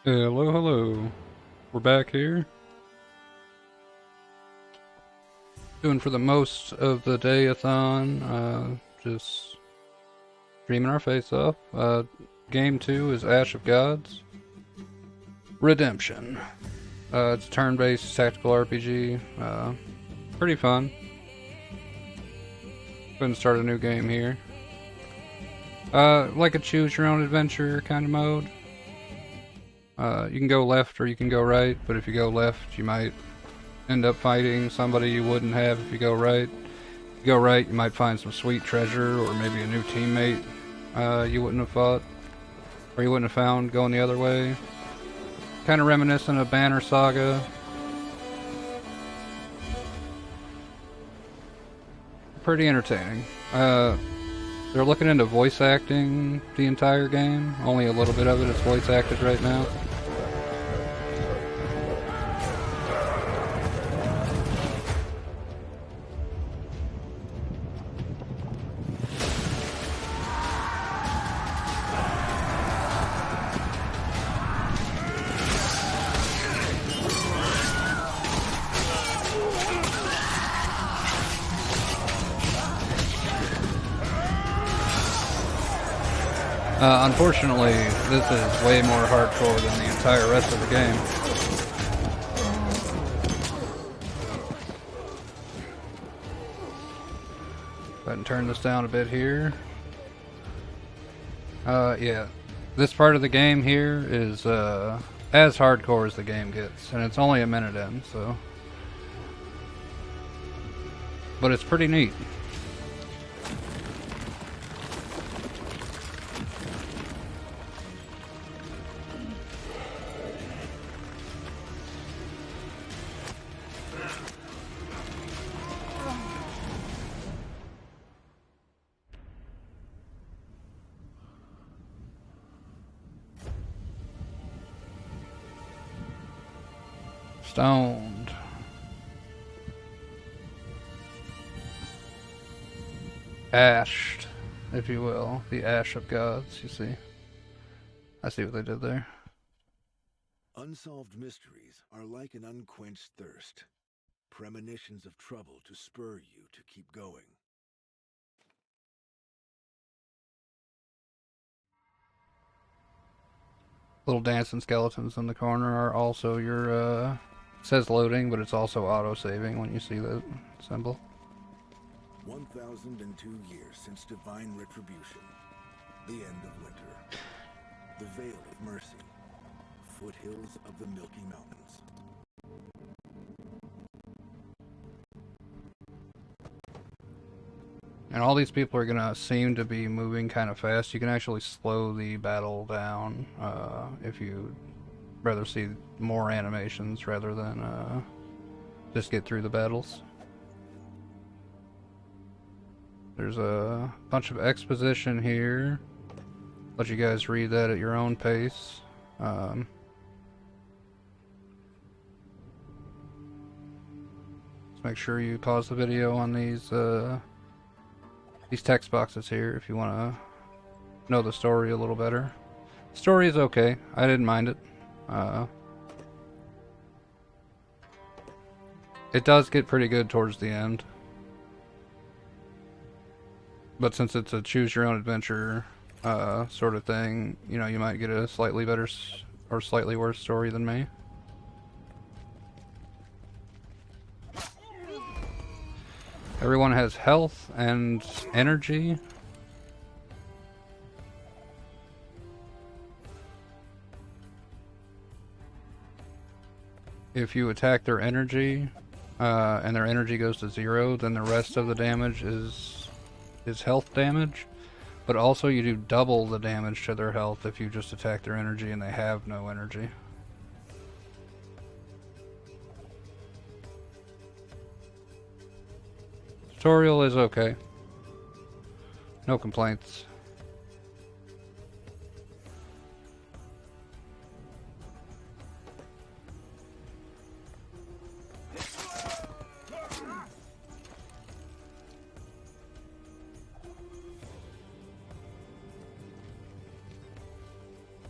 Hello, hello. We're back here. Doing for the most of the day-a-thon. Just streaming our face off. Game 2 is Ash of Gods. Redemption. It's a turn-based tactical RPG. Pretty fun. Go ahead and start a new game here. Like a choose-your-own-adventure kind of mode. You can go left or you can go right, but if you go left, you might end up fighting somebody you wouldn't have if you go right. If you go right, you might find some sweet treasure or maybe a new teammate you wouldn't have fought, or you wouldn't have found going the other way. Kind of reminiscent of Banner Saga. Pretty entertaining. They're looking into voice acting the entire game. Only a little bit of it is voice acted right now. Unfortunately, this is way more hardcore than the entire rest of the game. Go ahead and turn this down a bit here. Yeah. This part of the game here is as hardcore as the game gets, and it's only a minute in, so. But it's pretty neat. Stoned. Ashed, if you will. The Ash of Gods, you see. I see what they did there. Unsolved mysteries are like an unquenched thirst. Premonitions of trouble to spur you to keep going. Little dancing skeletons in the corner are also your, it says loading, but it's also auto-saving when you see the symbol. 1002 years since divine retribution. The end of winter. The Vale of Mercy. Foothills of the Milky Mountains. And all these people are gonna seem to be moving kind of fast. You can actually slow the battle down if you rather see more animations rather than just get through the battles. There's a bunch of exposition here. Let you guys read that at your own pace. Let's make sure you pause the video on these text boxes here if you want to know the story a little better. The story is okay. I didn't mind it. It does get pretty good towards the end. But since it's a choose-your-own-adventure sort of thing, you know, you might get a slightly better or slightly worse story than me. Everyone has health and energy. If you attack their energy, and their energy goes to 0, then the rest of the damage is health damage. But also you do double the damage to their health if you just attack their energy and they have no energy. Tutorial is okay. No complaints.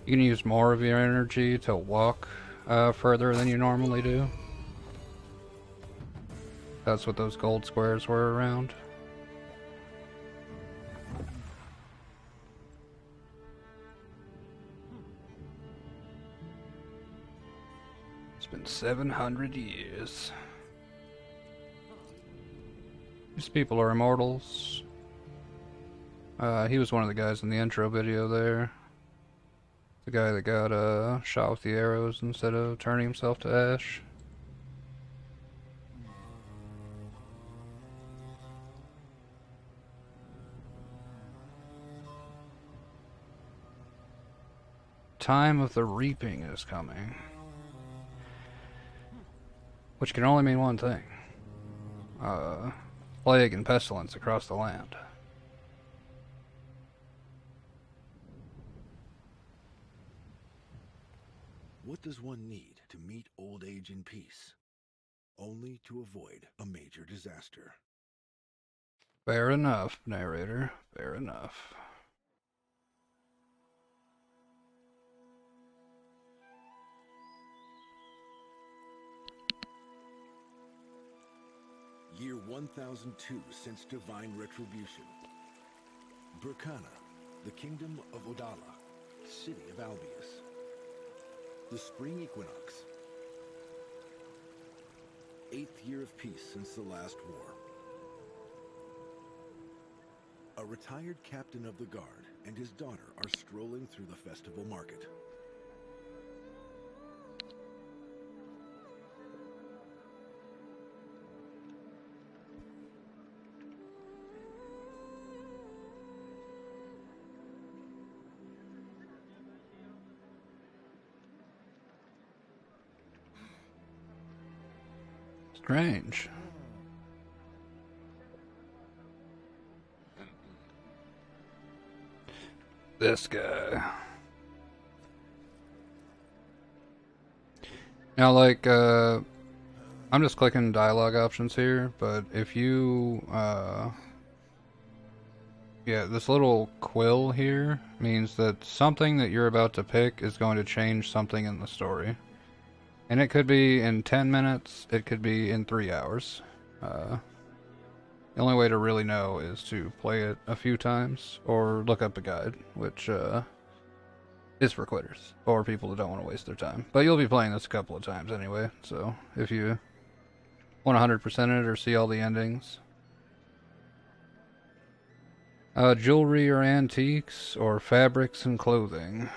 You can use more of your energy to walk further than you normally do. That's what those gold squares were around. It's been 700 years. These people are immortals. He was one of the guys in the intro video there. The guy that got shot with the arrows instead of turning himself to ash. Time of the reaping is coming. Which can only mean one thing. Plague and pestilence across the land. What does one need to meet old age in peace? Only to avoid a major disaster. Fair enough, narrator. Fair enough. Year 1002 since divine retribution. Burkana, the kingdom of Odala, city of Albius. The spring equinox. 8th year of peace since the last war. A retired captain of the guard and his daughter are strolling through the festival market. Strange. This guy. Now, like, I'm just clicking dialogue options here, but if you, yeah, this little quill here means that something that you're about to pick is going to change something in the story. And it could be in 10 minutes, it could be in 3 hours. The only way to really know is to play it a few times, or look up a guide, which is for quitters, or people that don't want to waste their time. But you'll be playing this a couple of times anyway, so if you want 100% it or see all the endings. Jewelry or antiques, or fabrics and clothing.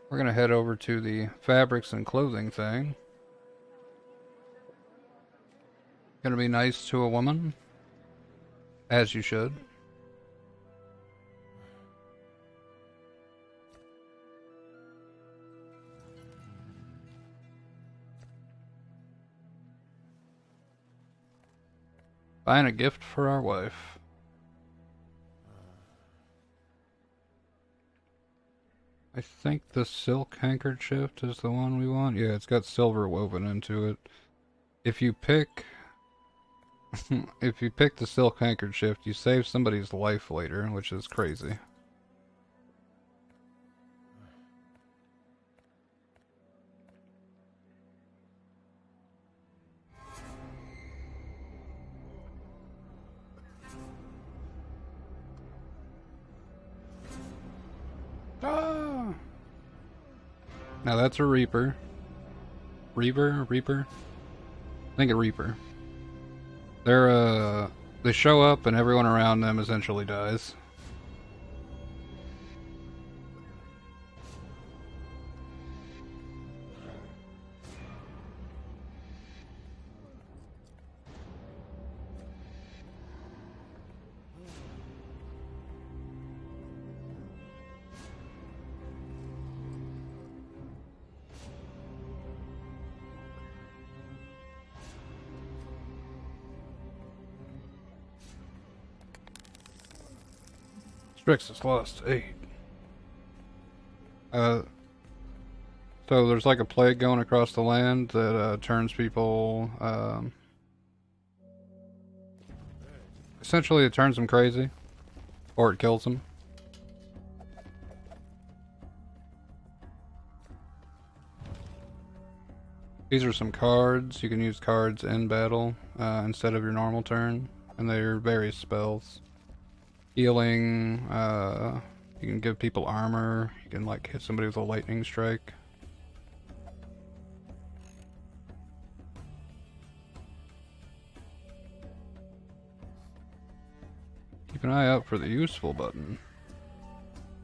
We're going to head over to the fabrics and clothing thing. Going to be nice to a woman. As you should. Buying a gift for our wife. I think the silk handkerchief is the one we want. Yeah, it's got silver woven into it. If you pick if you pick the silk handkerchief, you save somebody's life later, which is crazy. Ah! Now that's a Reaper. Reaper? I think a Reaper. They show up and everyone around them essentially dies. Strixus lost 8. So there's like a plague going across the land that turns people, essentially it turns them crazy, or it kills them. These are some cards. You can use cards in battle instead of your normal turn, and they're various spells. Healing, you can give people armor, you can like hit somebody with a lightning strike. Keep an eye out for the useful button.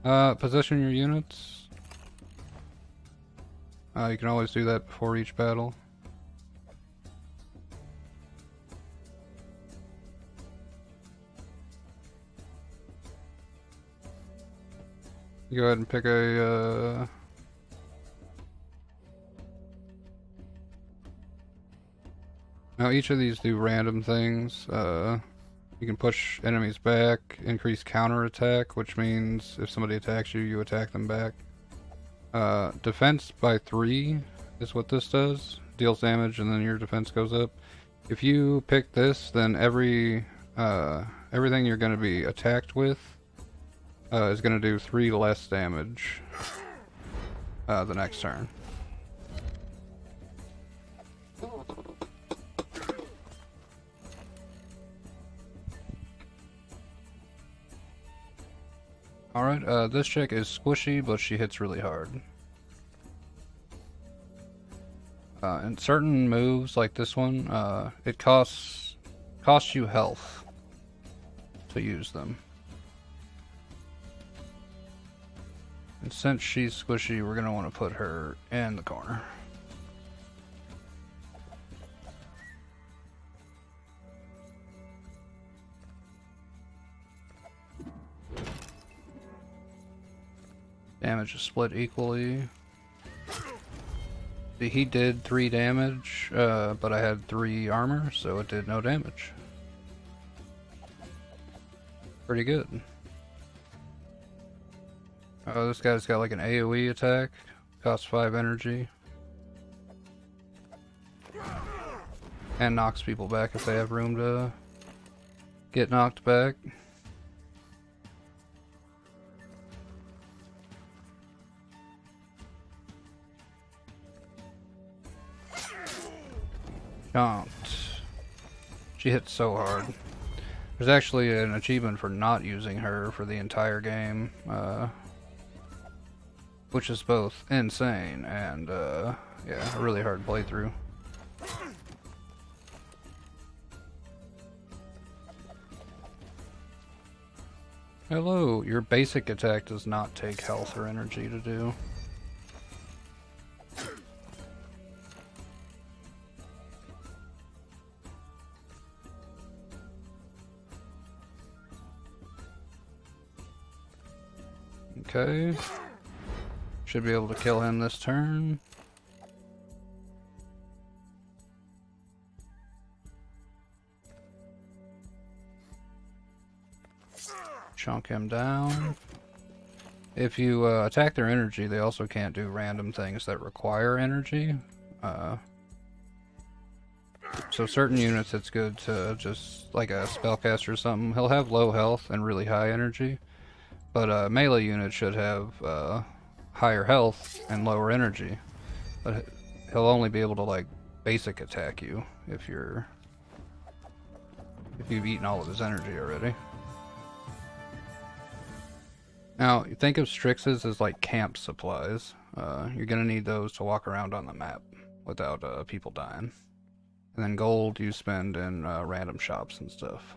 Position your units. You can always do that before each battle. Go ahead and pick a, Now each of these do random things. You can push enemies back, increase counterattack, which means if somebody attacks you, you attack them back. Defense by 3 is what this does. Deals damage and then your defense goes up. If you pick this, then everything you're going to be attacked with is going to do 3 less damage the next turn. Alright, this chick is squishy, but she hits really hard. And certain moves, like this one, it costs you health to use them. And since she's squishy, we're going to want to put her in the corner. Damage is split equally. See, he did 3 damage, but I had 3 armor, so it did no damage. Pretty good. Oh, this guy's got like an AoE attack. Costs 5 energy. And knocks people back if they have room to get knocked back. Chomped. She hit so hard. There's actually an achievement for not using her for the entire game, which is both insane and, yeah, a really hard playthrough. Hello, your basic attack does not take health or energy to do. Okay. Should be able to kill him this turn. Chunk him down. If you attack their energy, they also can't do random things that require energy. So certain units it's good to just, like a spellcaster or something, he'll have low health and really high energy. But a melee unit should have higher health and lower energy. But he'll only be able to like basic attack you if you've eaten all of his energy already. Now, think of Strixes as like camp supplies. You're gonna need those to walk around on the map without people dying. And then gold you spend in random shops and stuff.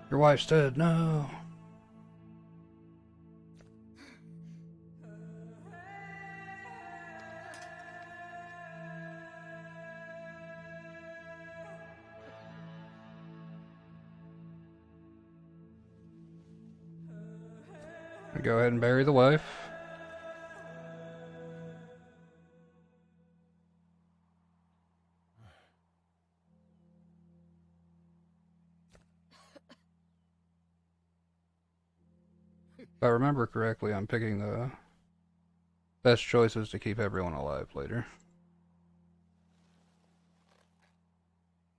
Your wife's dead, no. Go ahead and bury the wife. If I remember correctly, I'm picking the best choices to keep everyone alive later.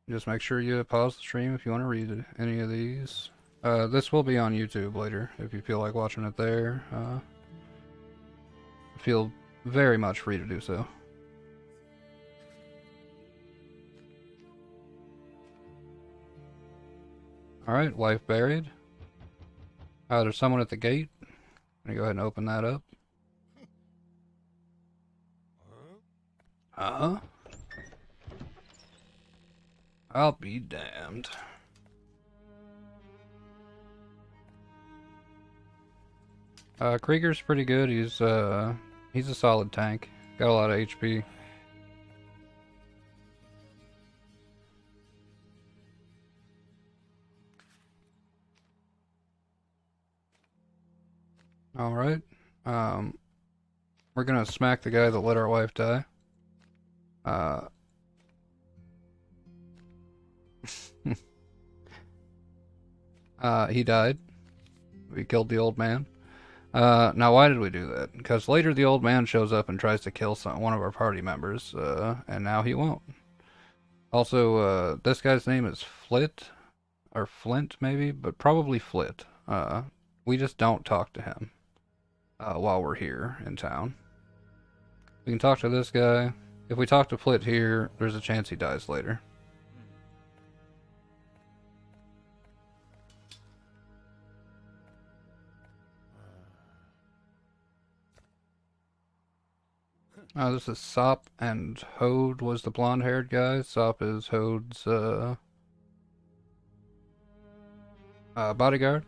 Just make sure you pause the stream if you want to read any of these. This will be on YouTube later if you feel like watching it there. Feel very much free to do so. Alright, life buried. There's someone at the gate. I'm gonna go ahead and open that up. I'll be damned. Krieger's pretty good. He's a solid tank. Got a lot of HP. Alright. We're gonna smack the guy that let our wife die. He died. We killed the old man. Now why did we do that? Because later the old man shows up and tries to kill one of our party members, and now he won't. Also, this guy's name is Flit, or Flint maybe, but probably Flit. We just don't talk to him while we're here in town. We can talk to this guy. If we talk to Flit here, there's a chance he dies later. This is Sop, and Hode was the blonde-haired guy. Sop is Hode's bodyguard.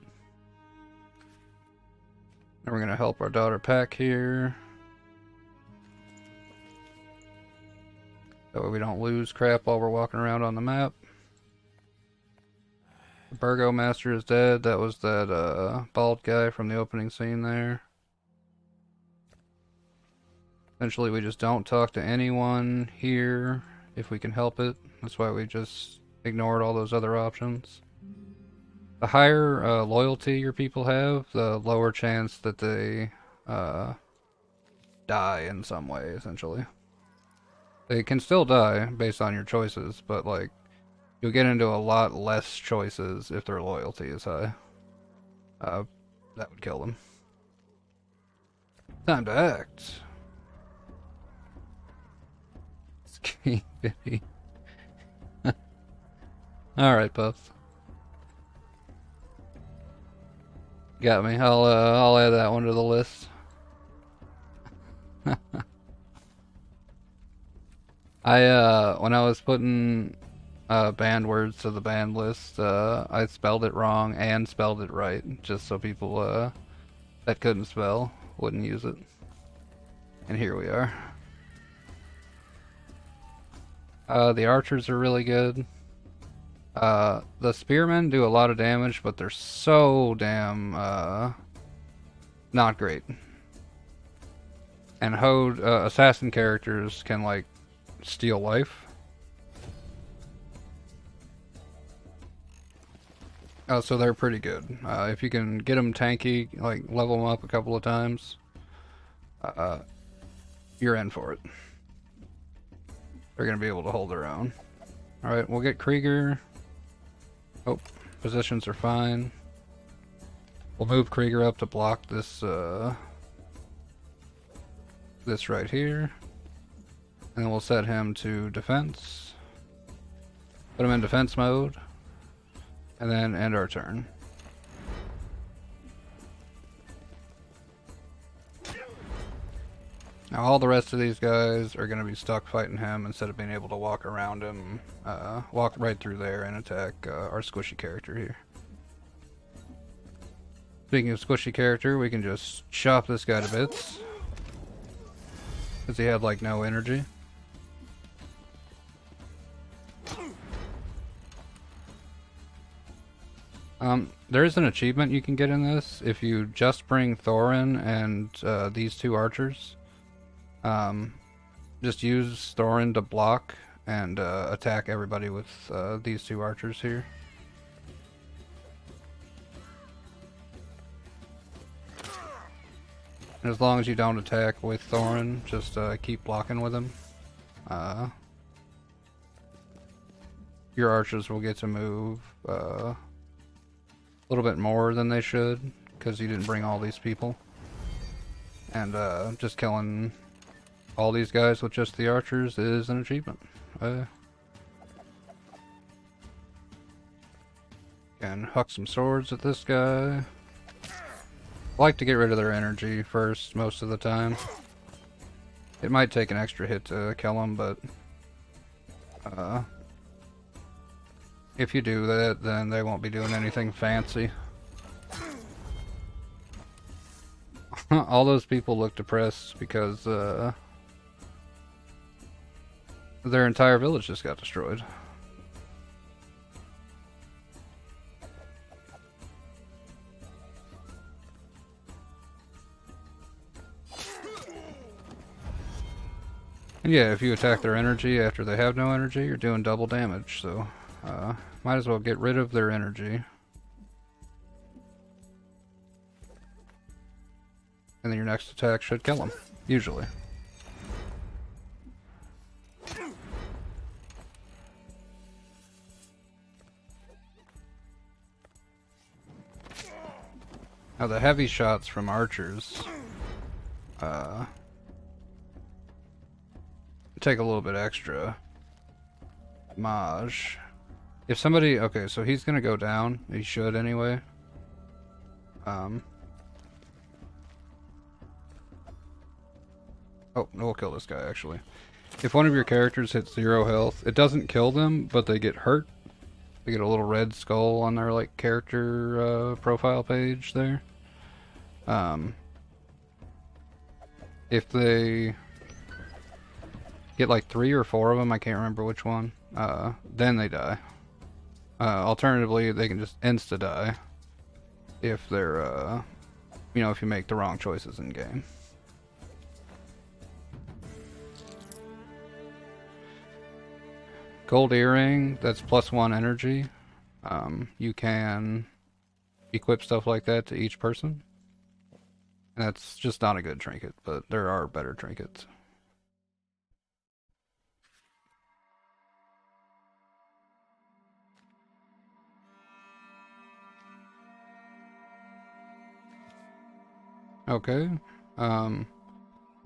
And we're gonna help our daughter pack here. That way we don't lose crap while we're walking around on the map. The Burgomaster is dead. That was that bald guy from the opening scene there. Essentially, we just don't talk to anyone here if we can help it. That's why we just ignored all those other options. The higher loyalty your people have, the lower chance that they die in some way, essentially. They can still die based on your choices, but like you'll get into a lot less choices if their loyalty is high. That would kill them. Time to act. Alright, Puffs. Got me. I'll add that one to the list. When I was putting banned words to the banned list, I spelled it wrong and spelled it right, just so people that couldn't spell wouldn't use it. And here we are. The archers are really good. The spearmen do a lot of damage, but they're so damn not great. And Hode assassin characters can like steal life. So they're pretty good. If you can get them tanky, like level them up a couple of times, you're in for it. They're going to be able to hold their own. Alright, we'll get Krieger. Oh, positions are fine. We'll move Krieger up to block this, this right here. And then we'll set him to defense. Put him in defense mode. And then end our turn. Now all the rest of these guys are going to be stuck fighting him instead of being able to walk around him, walk right through there and attack our squishy character here. Speaking of squishy character, we can just chop this guy to bits. Because he had like no energy. There is an achievement you can get in this if you just bring Thorin and these two archers. Just use Thorin to block and attack everybody with these two archers here. And as long as you don't attack with Thorin, just keep blocking with him. your archers will get to move a little bit more than they should, because you didn't bring all these people. And just killing all these guys with just the archers is an achievement. And huck some swords at this guy. I like to get rid of their energy first most of the time. It might take an extra hit to kill them, but if you do that, then they won't be doing anything fancy. All those people look depressed because their entire village just got destroyed. And yeah, if you attack their energy after they have no energy, you're doing double damage, so might as well get rid of their energy. And then your next attack should kill them, usually. Now the heavy shots from archers take a little bit extra maj. If somebody, okay, so he's gonna go down. He should anyway. Oh, no, we'll kill this guy actually. If one of your characters hits 0 health, it doesn't kill them, but they get hurt. They get a little red skull on their like character profile page there. If they get like 3 or 4 of them, I can't remember which one, then they die. Alternatively, they can just insta-die if they're, you know, if you make the wrong choices in game. Gold earring, that's +1 energy. You can equip stuff like that to each person. And that's just not a good trinket, but there are better trinkets. Okay,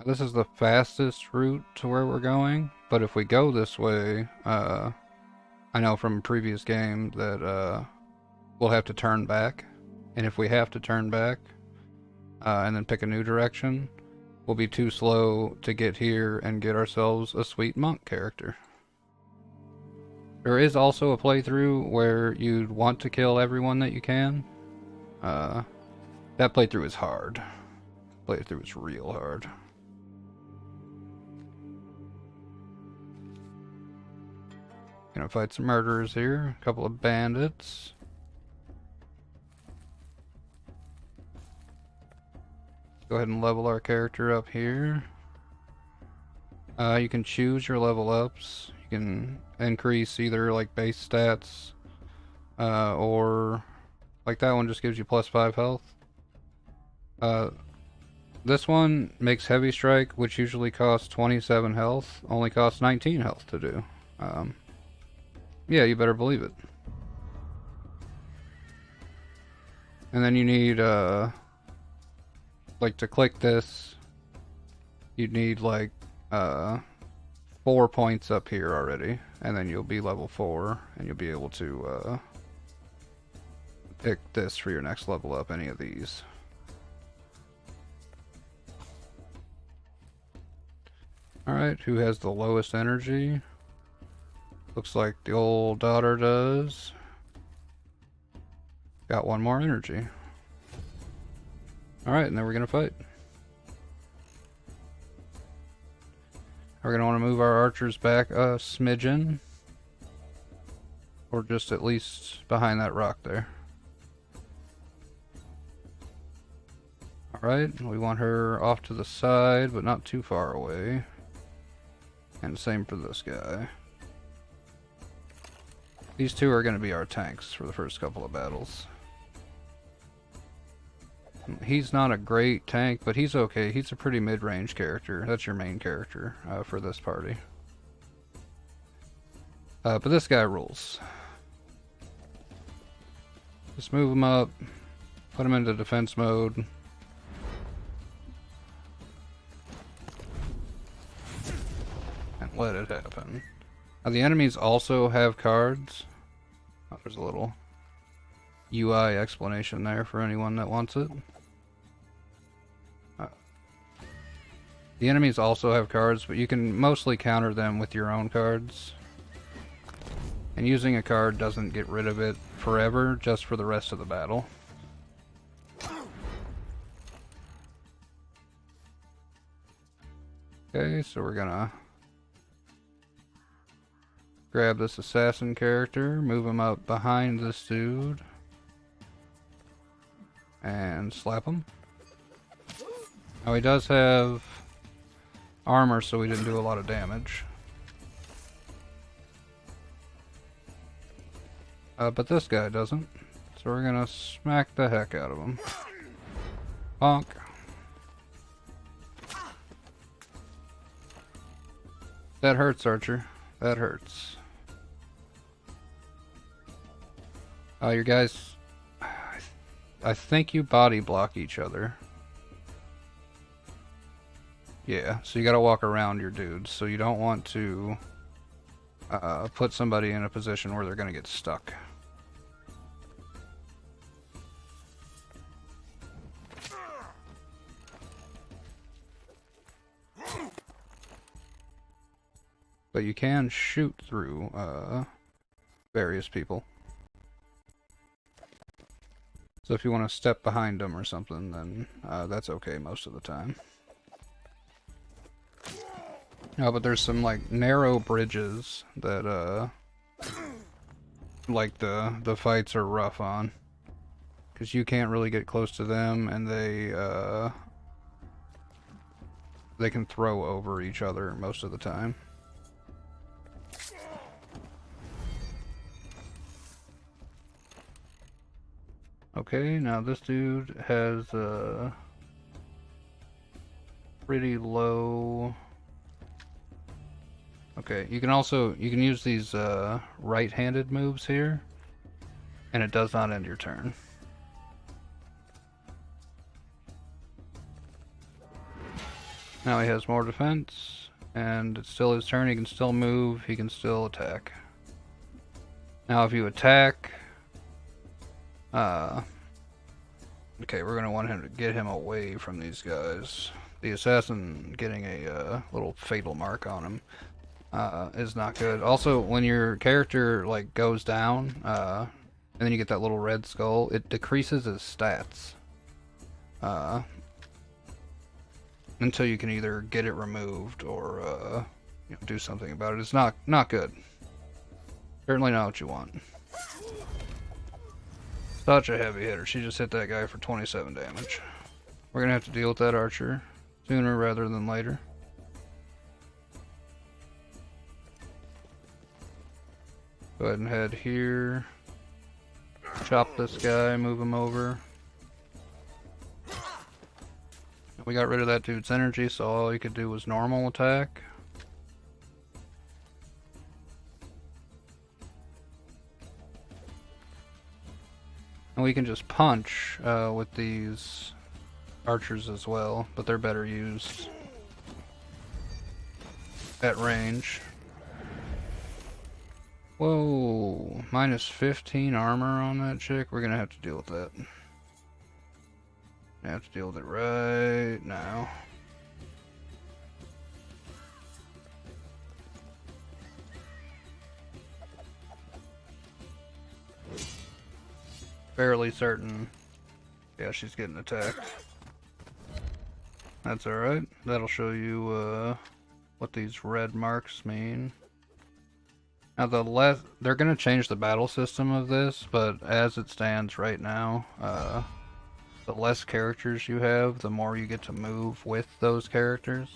this is the fastest route to where we're going, but if we go this way, I know from a previous game that we'll have to turn back, and if we have to turn back and then pick a new direction, we'll be too slow to get here and get ourselves a sweet monk character. There is also a playthrough where you'd want to kill everyone that you can. That playthrough is hard. Playthrough is real hard. Gonna fight some murderers here, a couple of bandits. Go ahead and level our character up here. You can choose your level ups. You can increase either like base stats, or like that one just gives you +5 health. This one makes heavy strike, which usually costs 27 health, only costs 19 health to do. Yeah, you better believe it. And then you need, like to click this, you'd need like, 4 points up here already, and then you'll be level 4, and you'll be able to, pick this for your next level up, any of these. Alright, who has the lowest energy? Looks like the old daughter does. Got 1 more energy. Alright, and then we're gonna fight. We're gonna want to move our archers back a smidgen. Or just at least behind that rock there. Alright, we want her off to the side, but not too far away. And same for this guy. These two are going to be our tanks for the first couple of battles. He's not a great tank, but he's okay. He's a pretty mid-range character. That's your main character for this party. But this guy rules. Just move him up, put him into defense mode. And let it happen. Now the enemies also have cards. Oh, there's a little UI explanation there for anyone that wants it. The enemies also have cards, but you can mostly counter them with your own cards. And using a card doesn't get rid of it forever, just for the rest of the battle. Okay, so we're gonna grab this assassin character, move him up behind this dude, and slap him. Now he does have armor, so we didn't do a lot of damage. But this guy doesn't. So we're gonna smack the heck out of him. Bonk. That hurts, Archer. That hurts. Your guys... I think you body block each other. Yeah, so you gotta walk around your dudes. So you don't want to put somebody in a position where they're gonna get stuck. But you can shoot through various people. So if you want to step behind them or something, then that's okay most of the time. Oh, but there's some like narrow bridges that like the fights are rough on, because you can't really get close to them, and they can throw over each other most of the time. Okay, now this dude has a pretty low... Okay, you can use these right-handed moves here, and it does not end your turn. Now he has more defense, and it's still his turn. He can still move, he can still attack. Now if you attack... Okay, we're gonna want him to get him away from these guys. The assassin getting a little fatal mark on him is not good. Also, when your character like goes down, and then you get that little red skull, it decreases his stats until you can either get it removed or you know, do something about it. It's not good. Certainly not what you want. Such a heavy hitter. She just hit that guy for 27 damage. We're gonna have to deal with that archer sooner rather than later. Go ahead and head here. Chop this guy, move him over. We got rid of that dude's energy, so all he could do was normal attack. And we can just punch with these archers as well, but they're better used at range. Whoa, minus 15 armor on that chick. We're gonna have to deal with that. I have to deal with it right now. Fairly certain. Yeah, she's getting attacked. That's alright. That'll show you what these red marks mean. Now they're gonna change the battle system of this, but as it stands right now, the less characters you have, the more you get to move with those characters.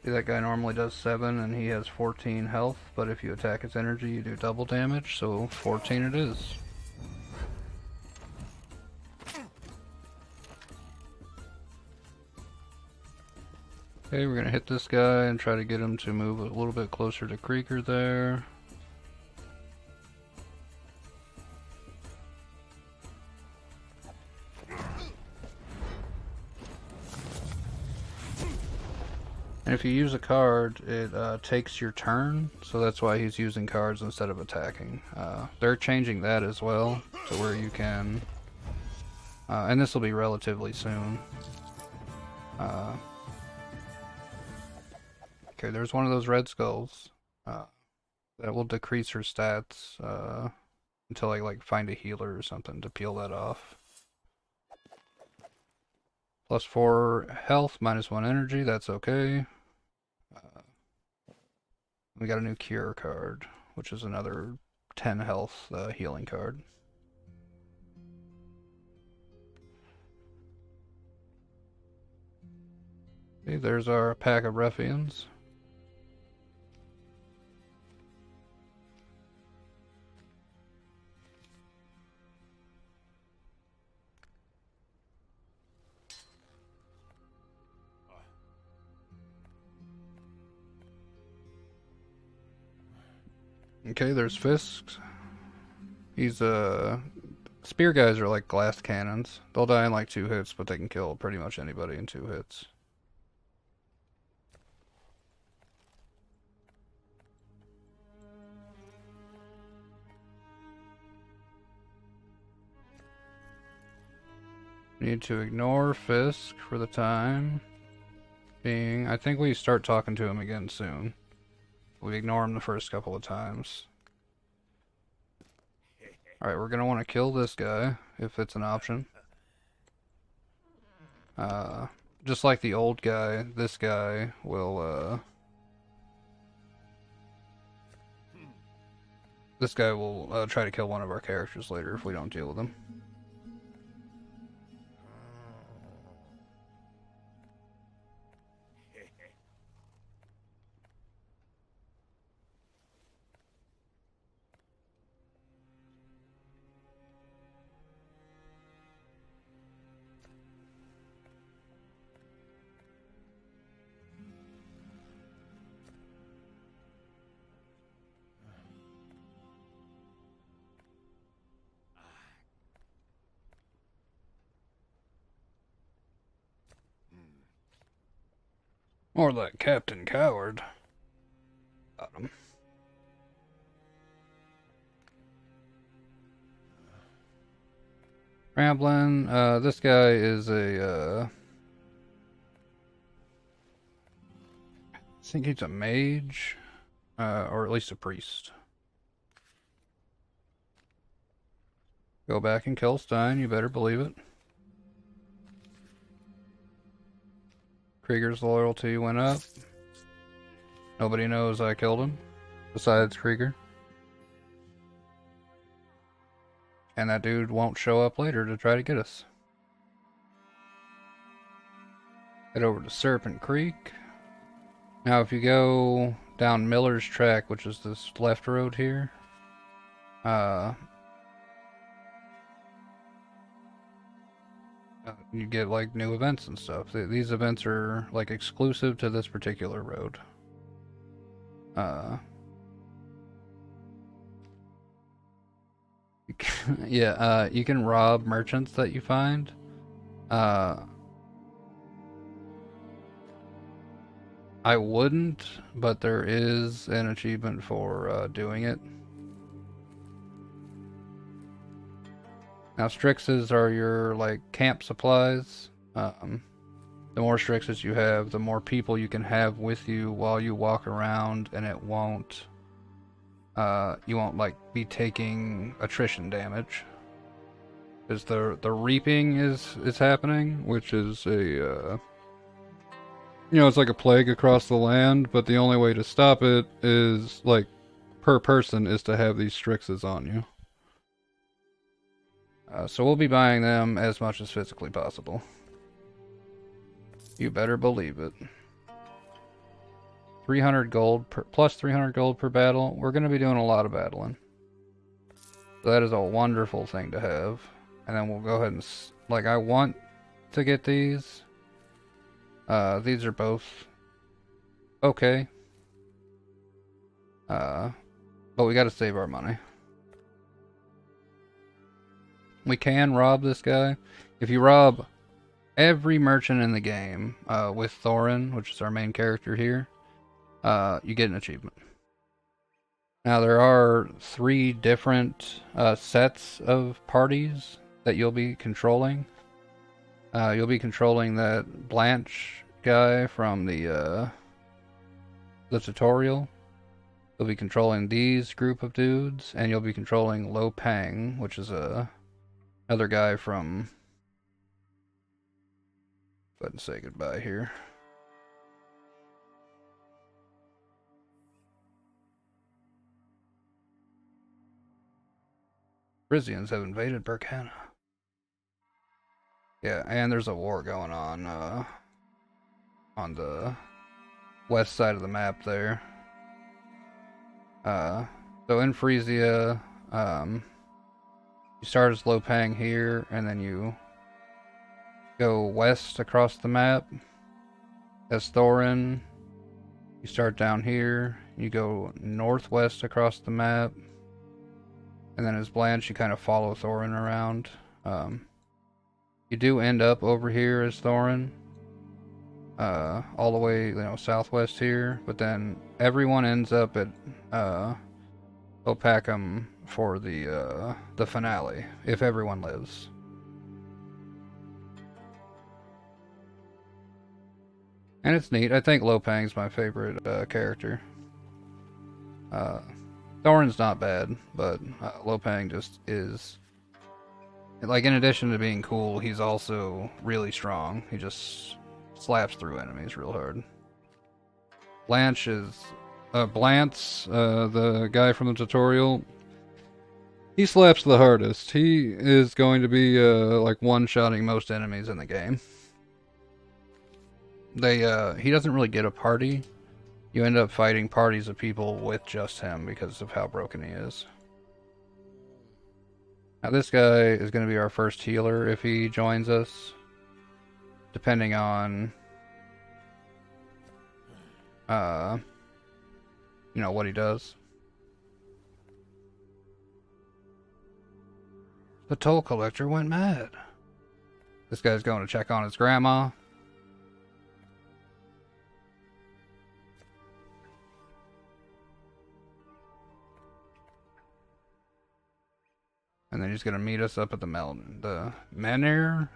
See, that guy normally does 7 and he has 14 health, but if you attack his energy you do double damage, so 14 it is. Okay, we're gonna hit this guy and try to get him to move a little bit closer to Krieger there. And if you use a card, it takes your turn, so that's why he's using cards instead of attacking. They're changing that as well, to where you can... and this will be relatively soon. Okay, there's one of those red skulls. That will decrease her stats until I like find a healer or something to peel that off. Plus 4 health, minus 1 energy, that's okay. We got a new cure card, which is another 10 health healing card. Okay, there's our pack of ruffians. Okay, there's Fisk. He's spear guys are like glass cannons. They'll die in like 2 hits, but they can kill pretty much anybody in 2 hits. Need to ignore Fisk for the time being. I think we start talking to him again soon. We ignore him the first couple of times. Alright, we're gonna want to kill this guy, if it's an option. Just like the old guy, this guy will, try to kill one of our characters later if we don't deal with him. More like Captain Coward. Got him. Ramblin', this guy is a, I think he's a mage, or at least a priest. Go back and kill Stein, you better believe it. Krieger's loyalty went up. Nobody knows I killed him, besides Krieger. And that dude won't show up later to try to get us. Head over to Serpent Creek. Now if you go down Miller's Track, which is this left road here, you get like new events and stuff. These events are like exclusive to this particular road. Yeah, you can rob merchants that you find. I wouldn't, but there is an achievement for doing it. Now, Strixes are your, like, camp supplies. The more Strixes you have, the more people you can have with you while you walk around, and it won't, you won't, like, be taking attrition damage. Because the reaping is happening, which is a, you know, it's like a plague across the land, but the only way to stop it is, like, per person, is to have these Strixes on you. So we'll be buying them as much as physically possible. You better believe it. 300 gold plus 300 gold per battle. We're going to be doing a lot of battling. So that is a wonderful thing to have. And then we'll go ahead and... Like, I want to get these. These are both okay. But we gotta save our money. We can rob this guy. If you rob every merchant in the game with Thorin, which is our main character here, you get an achievement. Now there are 3 different sets of parties that you'll be controlling. You'll be controlling that Blanche guy from the tutorial. You'll be controlling these group of dudes, and you'll be controlling Lo Pang, which is another guy from. Go ahead and say goodbye here. Frisians have invaded Burkhanna. Yeah, and there's a war going on the west side of the map there. So in Frisia, you start as Lo Pang here, and then you go west across the map as Thorin. You start down here, you go northwest across the map, and then as Blanche, you kind of follow Thorin around. You do end up over here as Thorin, all the way, southwest here, but then everyone ends up at Opacum for the finale, if everyone lives. And it's neat. I think Lo Pang's my favorite character. Thorin's not bad, but Lo Pang just is. Like, in addition to being cool, he's also really strong. He just slaps through enemies real hard. Blanche is. Blance, the guy from the tutorial, he slaps the hardest. He is going to be, like, one-shotting most enemies in the game. He doesn't really get a party. You end up fighting parties of people with just him because of how broken he is. Now this guy is going to be our first healer if he joins us, depending on, what he does. The toll collector went mad. This guy's going to check on his grandma. And then he's gonna meet us up at the Melnir.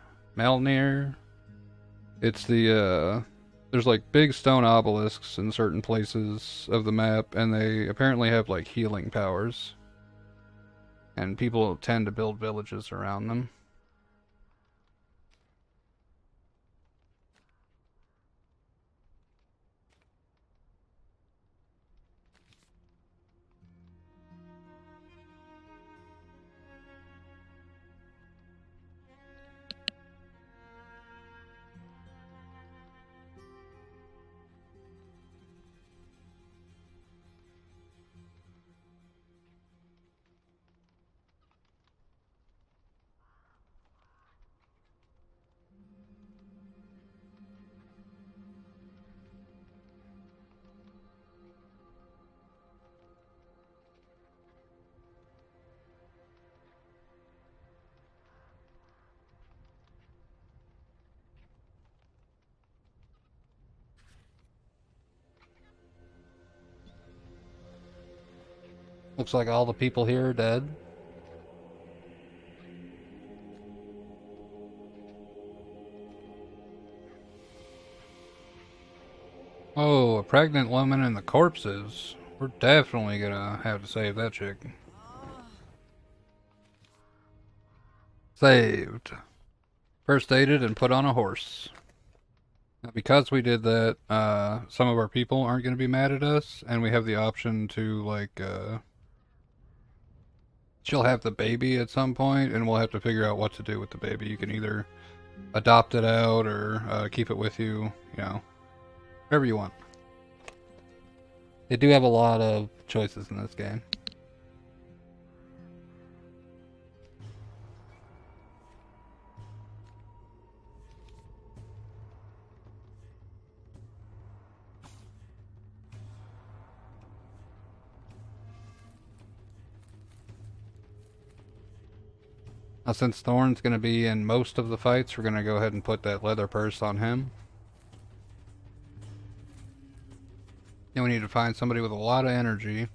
It's there's like big stone obelisks in certain places of the map, and they apparently have like healing powers. And people tend to build villages around them. Looks like all the people here are dead. Oh, a pregnant woman and the corpses. We're definitely gonna have to save that chick. Saved. First aided and put on a horse. Now, because we did that, some of our people aren't gonna be mad at us, and we have the option to, like, she'll have the baby at some point, and we'll have to figure out what to do with the baby. You can either adopt it out or keep it with you, whatever you want. They do have a lot of choices in this game. Now, since Thorn's going to be in most of the fights, we're going to go ahead and put that leather purse on him. Then we need to find somebody with a lot of energy.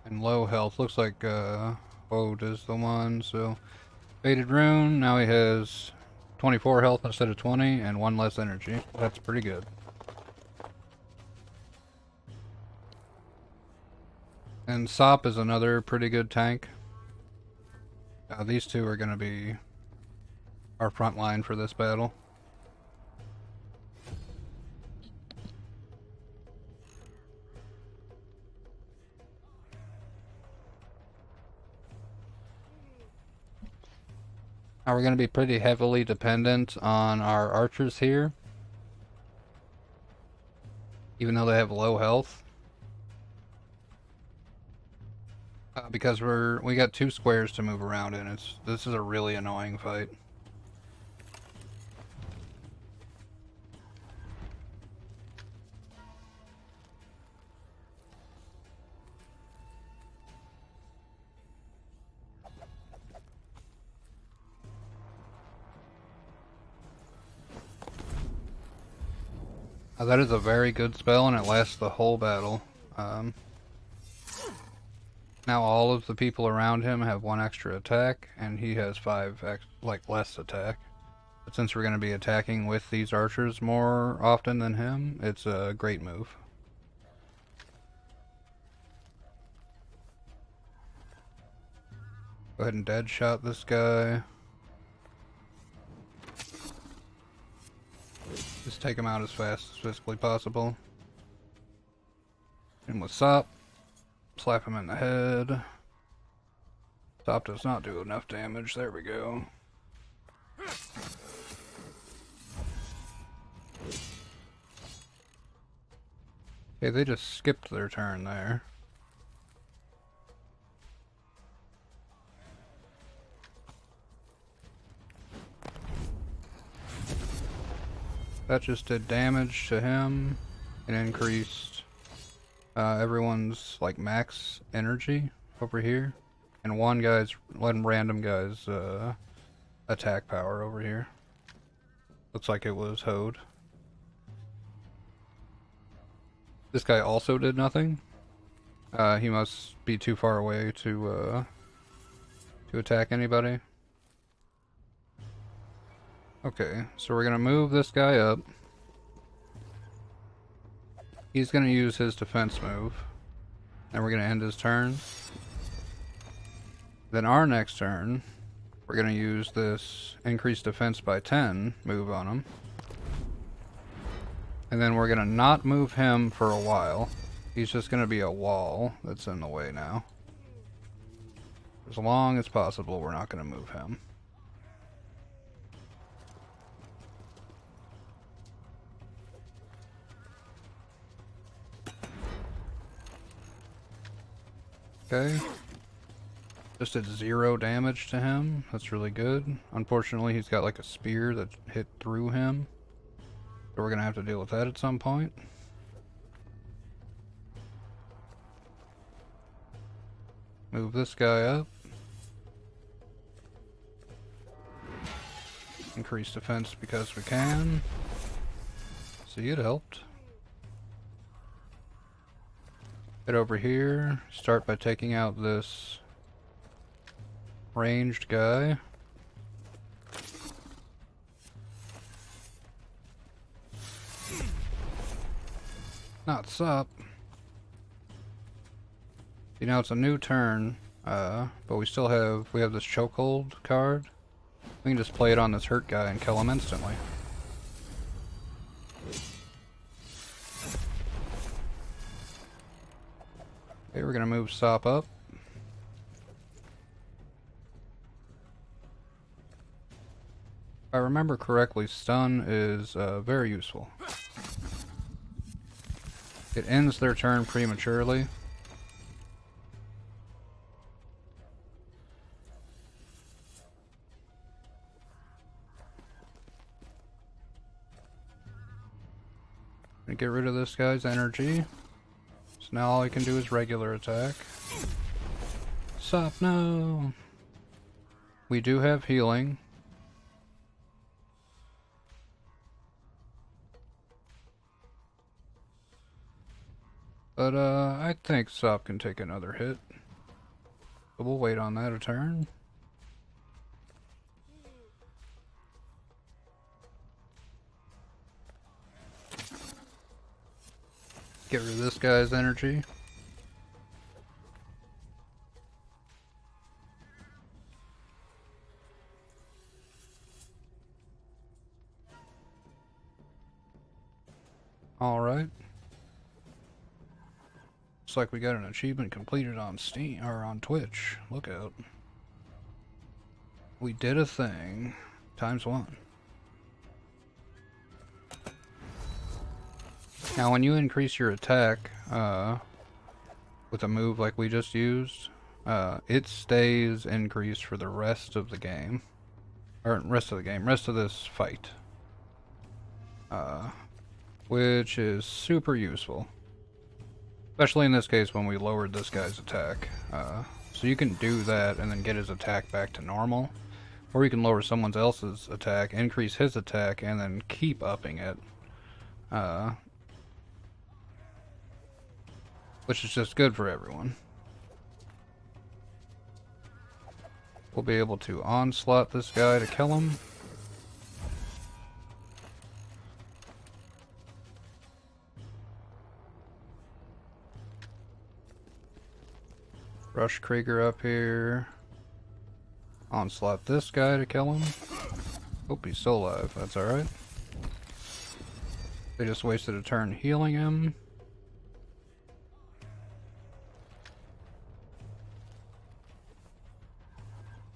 And low health. Looks like Ode is the one, so... Faded Rune, now he has 24 health instead of 20, and 1 less energy. That's pretty good. And Sop is another pretty good tank. These two are going to be our front line for this battle. Now we're going to be pretty heavily dependent on our archers here, even though they have low health. Because we got 2 squares to move around in. This is a really annoying fight. That is a very good spell, and it lasts the whole battle. Now all of the people around him have 1 extra attack, and he has 5 less attack. But since we're going to be attacking with these archers more often than him, it's a great move. Go ahead and dead shot this guy. Just take him out as fast as physically possible. And with Sop, slap him in the head. Sop does not do enough damage. There we go. Okay, they just skipped their turn there. That just did damage to him and increased everyone's like max energy over here, and one random guy's attack power over here. Looks like it was Hode. This guy also did nothing. He must be too far away to attack anybody. Okay, so we're gonna move this guy up. He's gonna use his defense move, and we're gonna end his turn. Then our next turn, we're gonna use this increased defense by 10 move on him. And then we're gonna not move him for a while. He's just gonna be a wall that's in the way now. As long as possible, we're not gonna move him. Okay. Just did 0 damage to him. That's really good. Unfortunately, he's got like a spear that hit through him. So we're gonna have to deal with that at some point. Move this guy up. Increase defense because we can. See, it helped. Head over here. Start by taking out this ranged guy. Not sup. See, now it's a new turn, but we have this chokehold card. We can just play it on this hurt guy and kill him instantly. Okay, we're gonna move Sop up. If I remember correctly, stun is very useful. It ends their turn prematurely. Gonna get rid of this guy's energy. So now all he can do is regular attack. Stop, no! We do have healing. But I think Sop can take another hit. But we'll wait on that a turn. Get rid of this guy's energy. Alright. Looks like we got an achievement completed on Steam or on Twitch. Look out. We did a thing. ×1. Now when you increase your attack with a move like we just used, it stays increased for the rest of the game. Or rest of this fight. Which is super useful. Especially in this case when we lowered this guy's attack. So you can do that and then get his attack back to normal. Or you can lower someone else's attack, increase his attack, and then keep upping it. Which is just good for everyone. We'll be able to onslaught this guy to kill him. Rush Krieger up here. Onslaught this guy to kill him. Hope he's still alive. That's alright. They just wasted a turn healing him.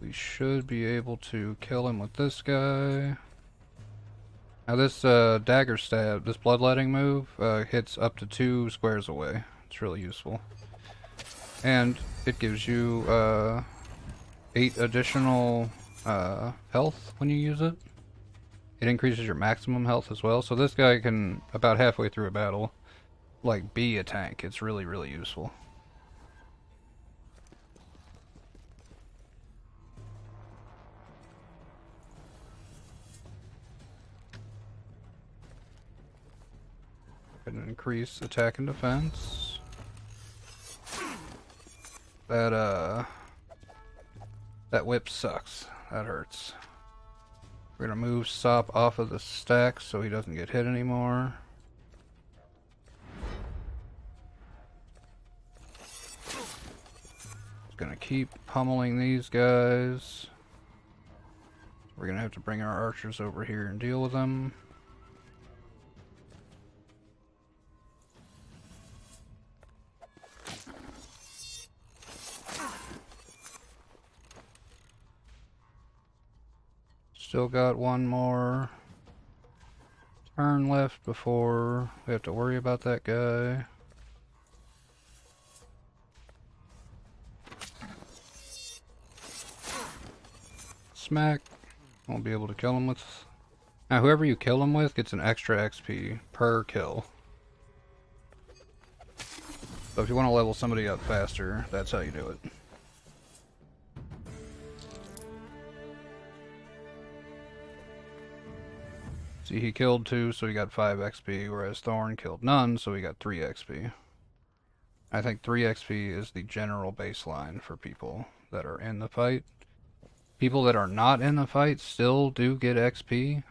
We should be able to kill him with this guy. Now this dagger stab, this bloodletting move, hits up to 2 squares away. It's really useful. And it gives you 8 additional health when you use it. It increases your maximum health as well. So this guy can, about halfway through a battle, like be a tank. It's really, really useful. And increase attack and defense. That whip sucks. That hurts. We're gonna move Sop off of the stack so he doesn't get hit anymore. Just gonna keep pummeling these guys. We're gonna have to bring our archers over here and deal with them. Still got one more turn left before we have to worry about that guy. Smack. Won't be able to kill him with. Now whoever you kill him with gets an extra XP per kill. So if you want to level somebody up faster, that's how you do it. See, he killed 2, so he got 5 XP, whereas Thorn killed none, so he got 3 XP. I think 3 XP is the general baseline for people that are in the fight. People that are not in the fight still do get XP,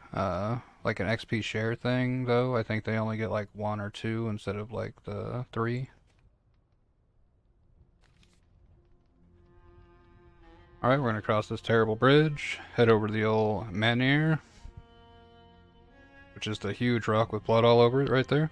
like an XP share thing, though. I think they only get like 1 or 2 instead of like the 3. Alright, we're gonna cross this terrible bridge, head over to the old Manir, which is the huge rock with blood all over it right there.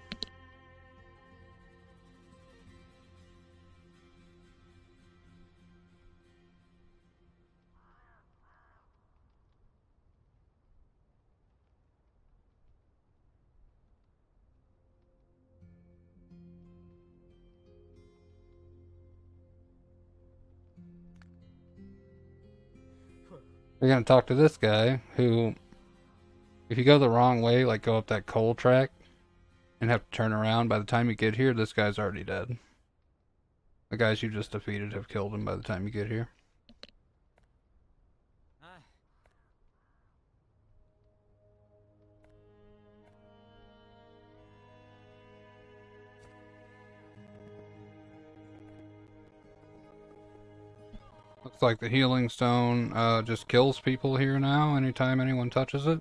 We're gonna talk to this guy who, if you go the wrong way, like go up that coal track and have to turn around, by the time you get here, this guy's already dead. The guys you just defeated have killed him by the time you get here. Looks like the healing stone just kills people here now anytime anyone touches it.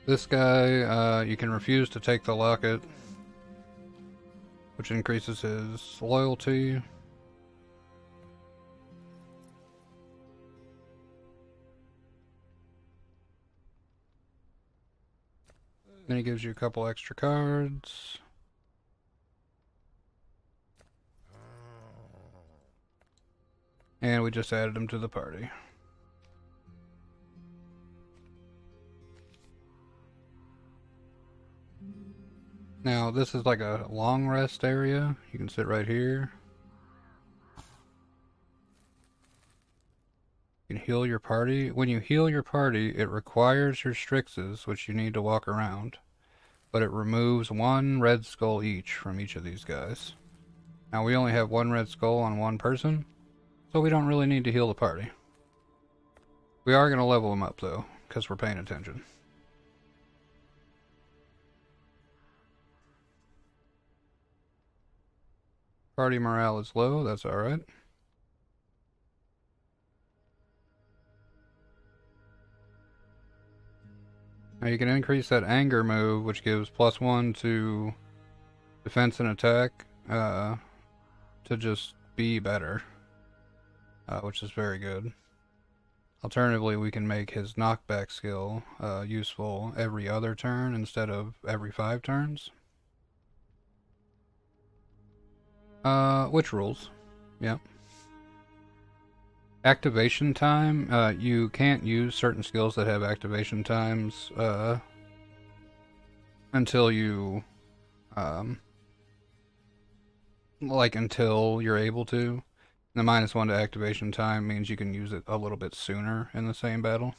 This guy, you can refuse to take the locket, which increases his loyalty. Then he gives you a couple extra cards. And we just added him to the party. Now, this is like a long rest area. You can sit right here. You can heal your party. When you heal your party, it requires your Strixes, which you need to walk around. But it removes one red skull each from each of these guys. Now, we only have one red skull on one person, so we don't really need to heal the party. We are going to level them up, though, because we're paying attention. Party morale is low, that's alright. Now you can increase that anger move, which gives +1 to defense and attack, to just be better, which is very good. Alternatively, we can make his knockback skill useful every other turn instead of every 5 turns. Which rules? Yep. Activation time, you can't use certain skills that have activation times, until you, until you're able to. The -1 to activation time means you can use it a little bit sooner in the same battle.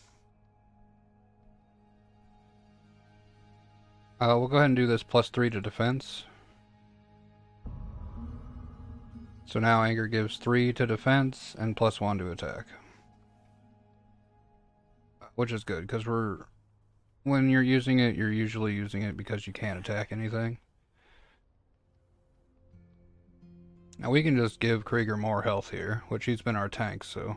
We'll go ahead and do this +3 to defense. So now anger gives 3 to defense and +1 to attack. Which is good, because when you're using it, you're usually using it because you can't attack anything. Now we can just give Krieger more health here, which he's been our tank, so.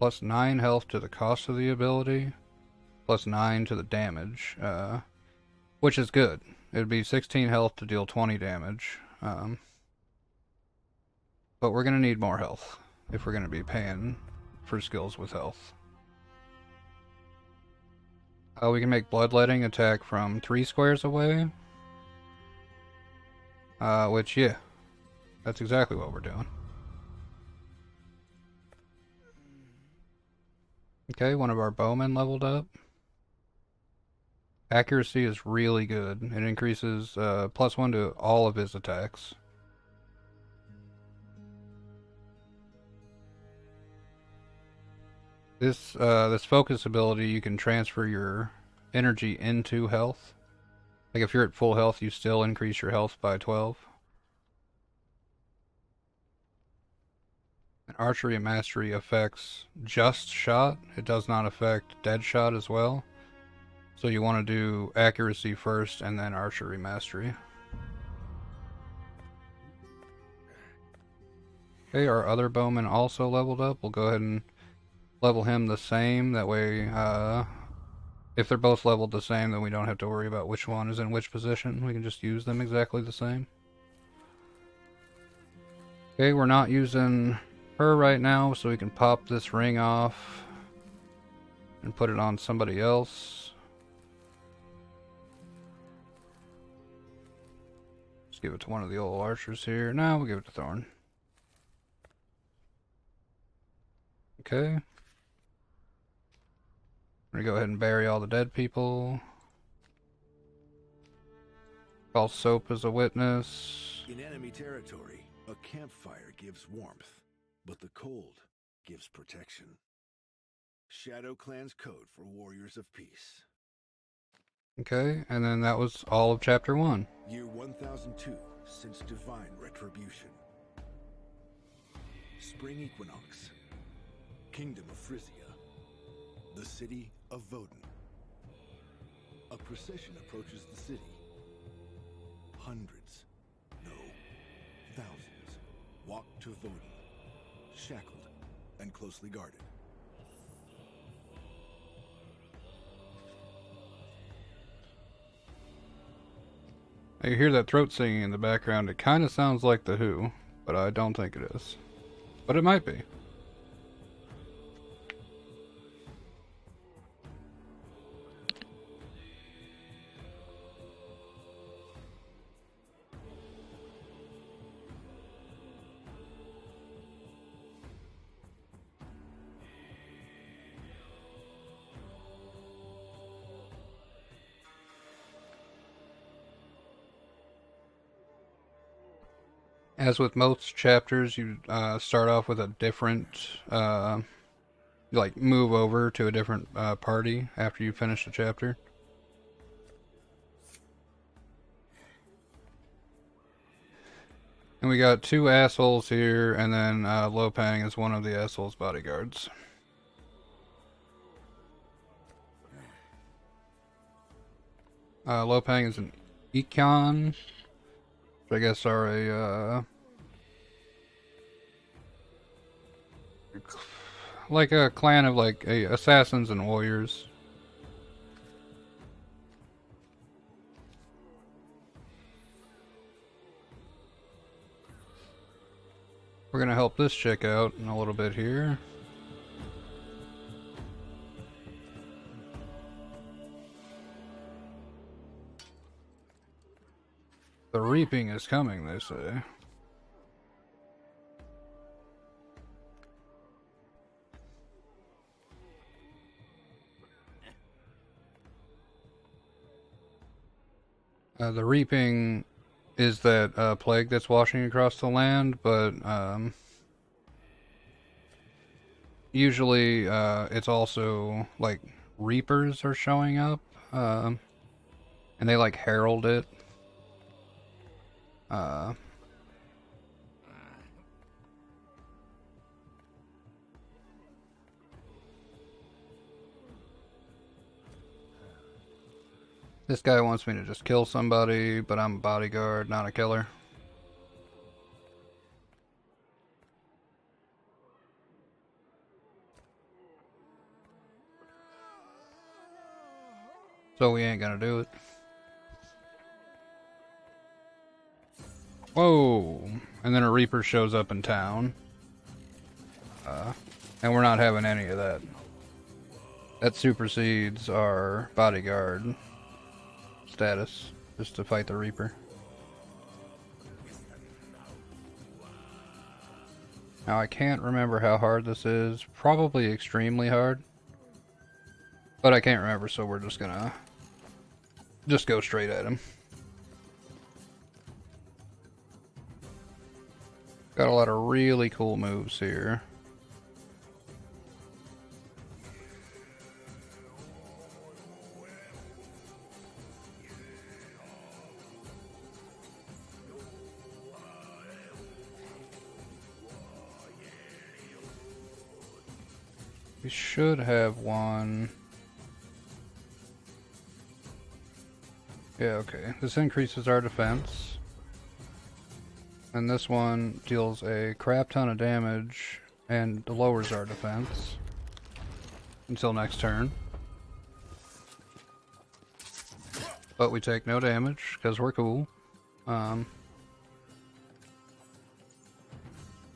+9 health to the cost of the ability, +9 to the damage, which is good. It'd be 16 health to deal 20 damage. But we're going to need more health if we're going to be paying for skills with health. We can make Bloodletting attack from 3 squares away. Which, yeah, that's exactly what we're doing. Okay, one of our bowmen leveled up. Accuracy is really good. It increases +1 to all of his attacks. This focus ability, you can transfer your energy into health. Like if you're at full health, you still increase your health by 12. And archery mastery affects just shot. It does not affect dead shot as well. So you want to do accuracy first and then archery mastery. Okay, our other bowman also leveled up. We'll go ahead and level him the same. That way, if they're both leveled the same, then we don't have to worry about which one is in which position. We can just use them exactly the same. Okay, we're not using her right now, so we can pop this ring off and put it on somebody else. Give it to one of the old archers here. Now we'll give it to Thorn. Okay. I'm gonna go ahead and bury all the dead people. Call Soap as a witness. In enemy territory, a campfire gives warmth. but the cold gives protection. Shadow Clan's code for warriors of peace. Okay, and then that was all of chapter 1. Year 1002 since divine retribution. Spring equinox. Kingdom of Frisia. The city of Voden. A procession approaches the city. Hundreds, no, thousands, walk to Voden, shackled and closely guarded. You hear that throat singing in the background. It kind of sounds like The Who, but I don't think it is. But it might be. As with most chapters, you start off with a different, like, move over to a different party after you finish the chapter. And we got 2 assholes here, and then Lopang is one of the assholes' bodyguards. Lopang is an Econ, which I guess are a, like a clan of, like, assassins and warriors. We're gonna help this chick out in a little bit here. The reaping is coming, they say. The reaping is that plague that's washing across the land, but usually it's also like reapers are showing up, and they like herald it. This guy wants me to just kill somebody, but I'm a bodyguard, not a killer. So we ain't gonna do it. Whoa! And then a Reaper shows up in town. And we're not having any of that. That supersedes our bodyguard status, just to fight the Reaper. Now I can't remember how hard this is. Probably extremely hard. But I can't remember, so we're just gonna go straight at him. Got a lot of really cool moves here. We should have one. Yeah, okay. This increases our defense. And this one deals a crap ton of damage and lowers our defense until next turn. But we take no damage because we're cool.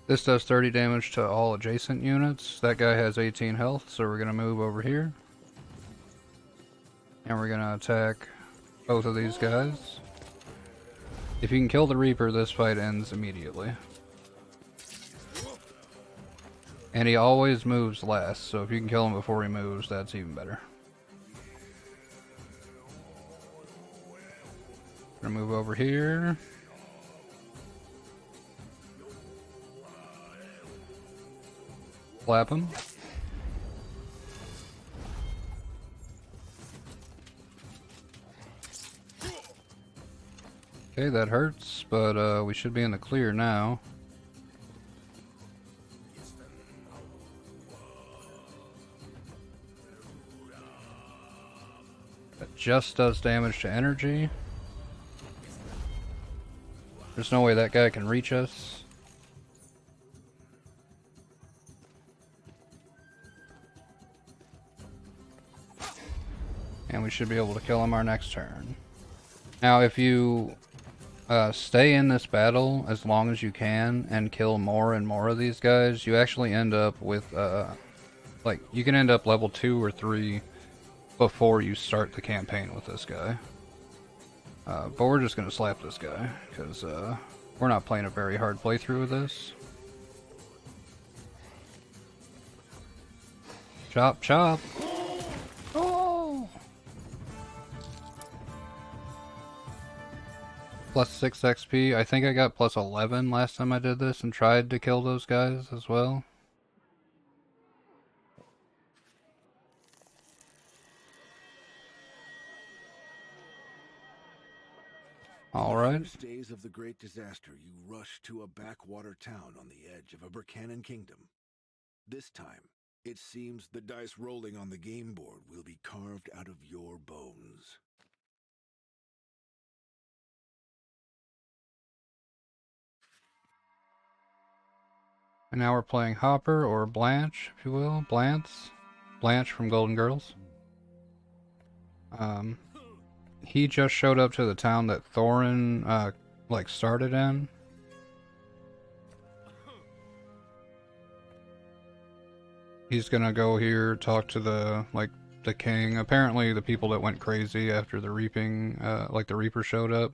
This does 30 damage to all adjacent units. That guy has 18 health, so we're going to move over here. And we're going to attack both of these guys. If you can kill the Reaper, this fight ends immediately. And he always moves last, so if you can kill him before he moves, that's even better. Gonna move over here. slap him. Okay, that hurts, but we should be in the clear now. That just does damage to energy. There's no way that guy can reach us. And we should be able to kill him our next turn. Now, if you stay in this battle as long as you can and kill more and more of these guys, you actually end up with, like, you can end up level 2 or 3 before you start the campaign with this guy. But we're just going to slap this guy, because we're not playing a very hard playthrough of this. Chop, chop! Oh! Plus 6 XP. I think I got plus 11 last time I did this and tried to kill those guys as well. Alright. In the first days of the Great Disaster, you rush to a backwater town on the edge of a Burkanan kingdom. This time, it seems the dice rolling on the game board will be carved out of your bones. And now we're playing Hopper, or Blanche, if you will. Blanche from Golden Girls. He just showed up to the town that Thorin, like, started in. He's gonna go here, talk to the king. Apparently the people that went crazy after the reaping, like the Reaper showed up,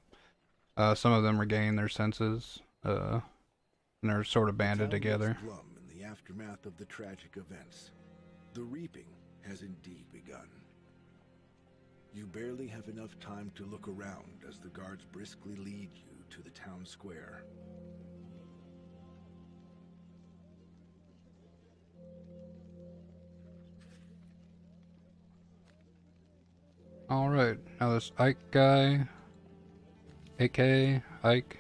some of them regained their senses, and they're sort of banded together. Glum in the aftermath of the tragic events. The reaping has indeed begun. You barely have enough time to look around as the guards briskly lead you to the town square. Alright, now this Ike guy, AK, Ike,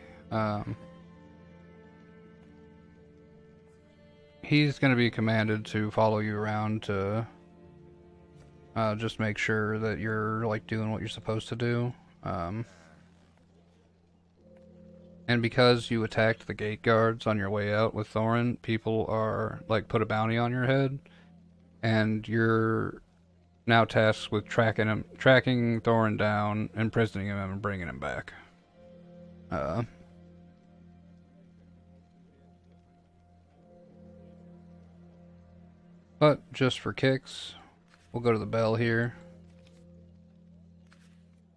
he's going to be commanded to follow you around to just make sure that you're, like, doing what you're supposed to do. And because you attacked the gate guards on your way out with Thorin, people are, like, put a bounty on your head, and you're now tasked with tracking Thorin down, imprisoning him, and bringing him back. But just for kicks, we'll go to the bell here,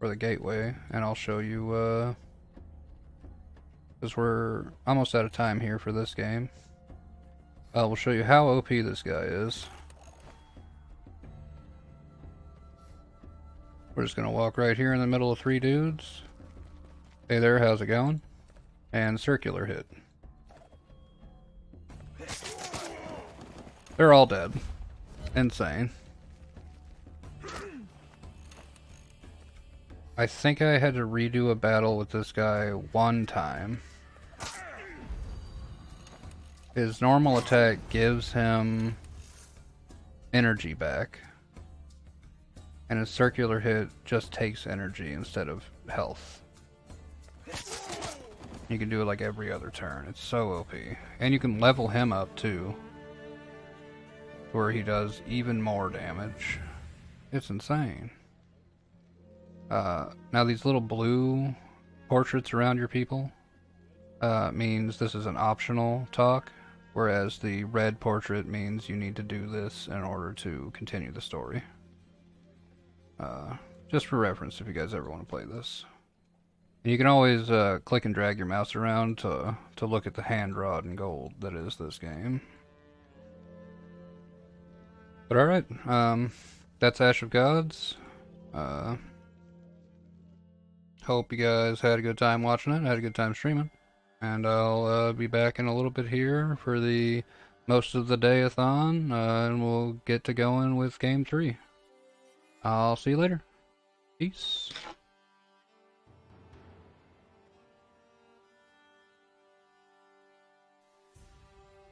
or the gateway, and I'll show you, because we're almost out of time here for this game. We'll show you how OP this guy is. We're just gonna walk right here in the middle of 3 dudes. Hey there, how's it going? And circular hit. They're all dead. Insane. I think I had to redo a battle with this guy one time. His normal attack gives him energy back, and his circular hit just takes energy instead of health. You can do it like every other turn. It's so OP. And you can level him up too, where he does even more damage. It's insane. Now these little blue portraits around your people means this is an optional talk, whereas the red portrait means you need to do this in order to continue the story. Just for reference if you guys ever want to play this. And you can always click and drag your mouse around to look at the hand rod in gold that is this game. But alright, that's Ash of Gods. Hope you guys had a good time watching it, had a good time streaming. And I'll be back in a little bit here for the most of the dayathon, and we'll get to going with game 3. I'll see you later. Peace.